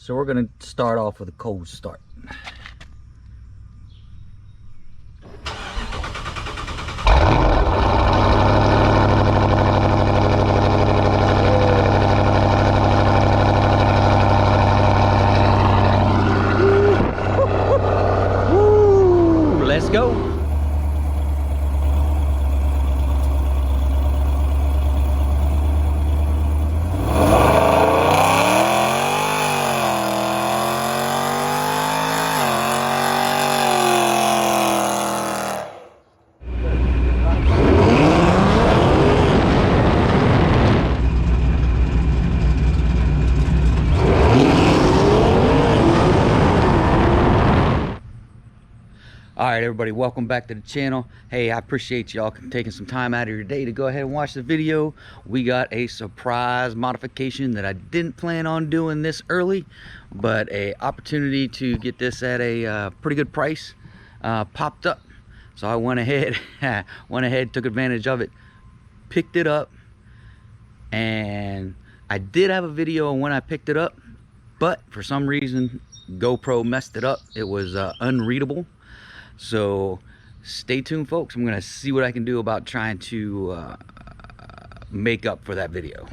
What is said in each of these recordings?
So we're going to start off with a cold start. Woo! Let's go. Alright everybody, welcome back to the channel. Hey, I appreciate y'all taking some time out of your day to go ahead and watch the video. We got a surprise modification that I didn't plan on doing this early, but a opportunity to get this at a pretty good price popped up. So I went ahead, took advantage of it, picked it up, and I did have a video on when I picked it up, but for some reason GoPro messed it up. It was unreadable. So stay tuned, folks. I'm gonna see what I can do about trying to make up for that video.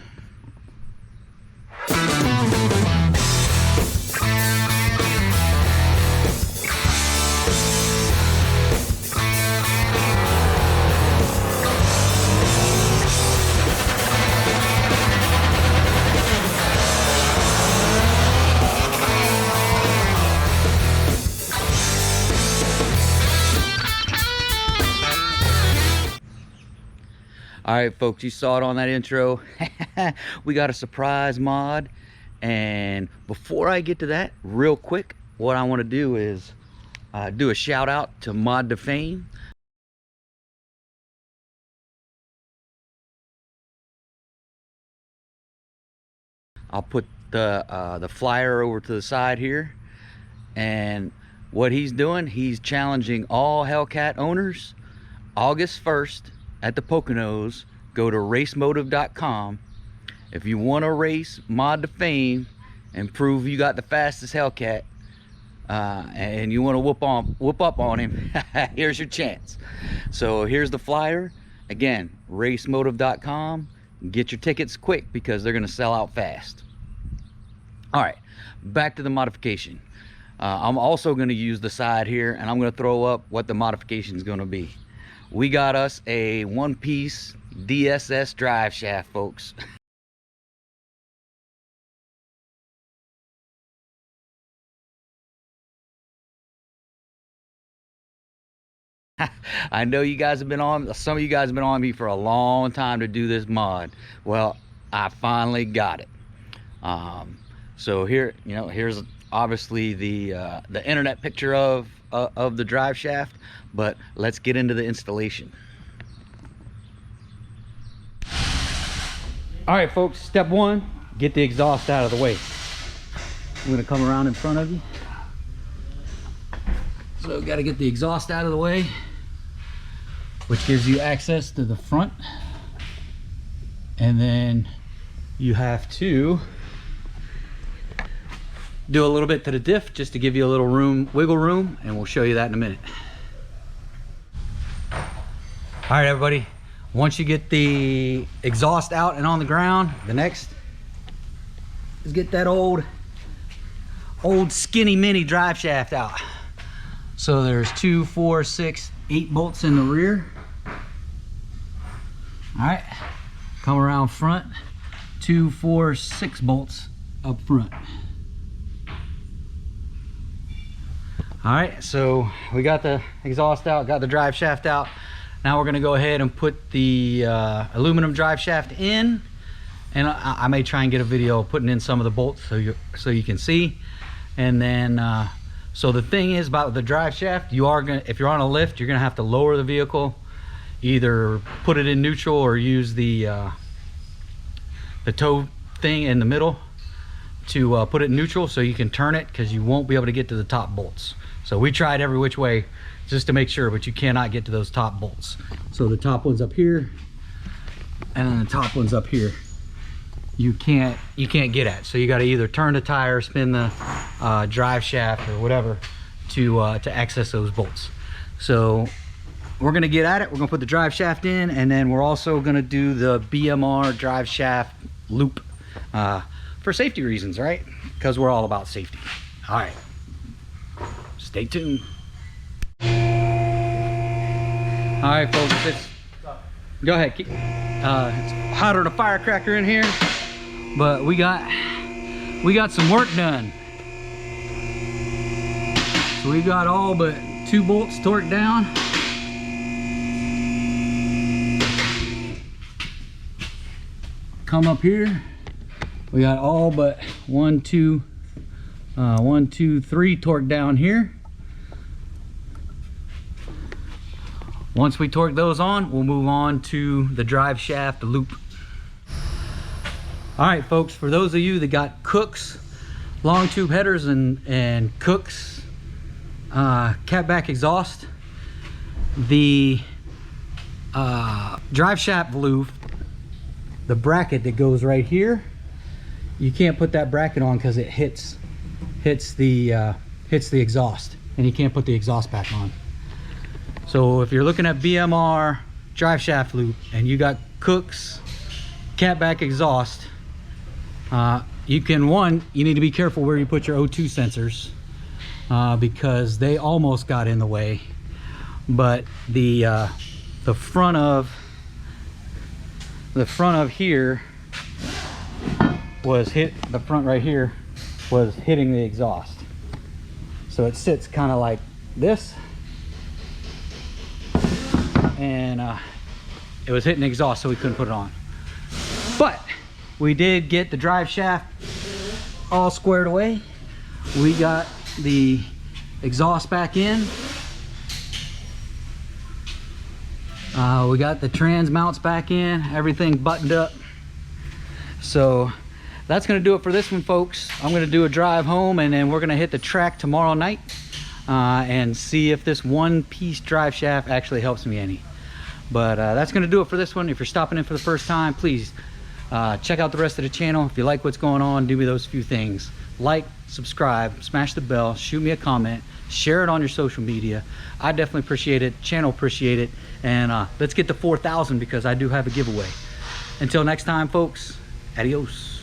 All right, folks, you saw it on that intro. We got a surprise mod. And before I get to that, real quick, what I want to do is do a shout out to Mod to Fame. I'll put the flyer over to the side here. And what he's doing, he's challenging all Hellcat owners August 1st. At the Poconos. Go to racemotive.com. If you want to race Mod to Fame and prove you got the fastest Hellcat, and you want to whoop up on him, here's your chance. So here's the flyer. Again, racemotive.com. Get your tickets quick because they're going to sell out fast. All right, back to the modification. I'm also going to use the side here, and I'm going to throw up what the modification is going to be. We got us a one-piece DSS drive shaft, folks. I know you guys have been on, some of you guys have been on me for a long time to do this mod. Well, I finally got it. So here, you know, here's obviously the internet picture of the drive shaft, but let's get into the installation. All right, folks, step one, get the exhaust out of the way. I'm gonna come around in front of you. So got to get the exhaust out of the way, which gives you access to the front. And then you have to do a little bit to the diff just to give you a little wiggle room, and we'll show you that in a minute. All right, everybody, once you get the exhaust out and on the ground, the next is get that old skinny mini drive shaft out. So there's 2, 4, 6, 8 bolts in the rear. All right, come around front, 2, 4, 6 bolts up front. All right, so we got the exhaust out, got the drive shaft out. Now we're gonna go ahead and put the aluminum drive shaft in, and I may try and get a video of putting in some of the bolts so you can see. And then so the thing is about the drive shaft, if you're on a lift, you're gonna have to lower the vehicle, either put it in neutral or use the tow thing in the middle to put it in neutral so you can turn it, because you won't be able to get to the top bolts. So we tried every which way just to make sure, but you cannot get to those top bolts. So the top one's up here, and then the top one's up here. you can't get at. So you got to either turn the tire, spin the drive shaft or whatever to access those bolts. So we're gonna get at it. We're gonna put the drive shaft in, and then we're also gonna do the BMR drive shaft loop for safety reasons, right? Because we're all about safety. All right, stay tuned. All right, folks, go ahead. It's hotter than a firecracker in here, but we got some work done. So we've got all but 2 bolts torqued down. Come up here, we got all but 1, 2, 3 torqued down here. Once we torque those on, we'll move on to the drive shaft loop. All right, folks, for those of you that got Kooks long tube headers and Kooks catback exhaust, the drive shaft loop, the bracket that goes right here, you can't put that bracket on because it hits the exhaust, and you can't put the exhaust back on. So if you're looking at BMR drive shaft loop and you got Kooks catback exhaust, you need to be careful where you put your O2 sensors, because they almost got in the way, but the front of here was the front right here was hitting the exhaust. So it sits kind of like this, and it was hitting the exhaust, so we couldn't put it on. But we did get the drive shaft all squared away. We got the exhaust back in. We got the trans mounts back in, everything buttoned up. So that's gonna do it for this one, folks. I'm gonna do a drive home, and then we're gonna hit the track tomorrow night and see if this one-piece drive shaft actually helps me any. But that's gonna do it for this one. If you're stopping in for the first time, please check out the rest of the channel. If you like what's going on, do me those few things: like, subscribe, smash the bell, shoot me a comment, share it on your social media. I definitely appreciate it, channel appreciate it, and let's get to 4,000, because I do have a giveaway. Until next time, folks, adios.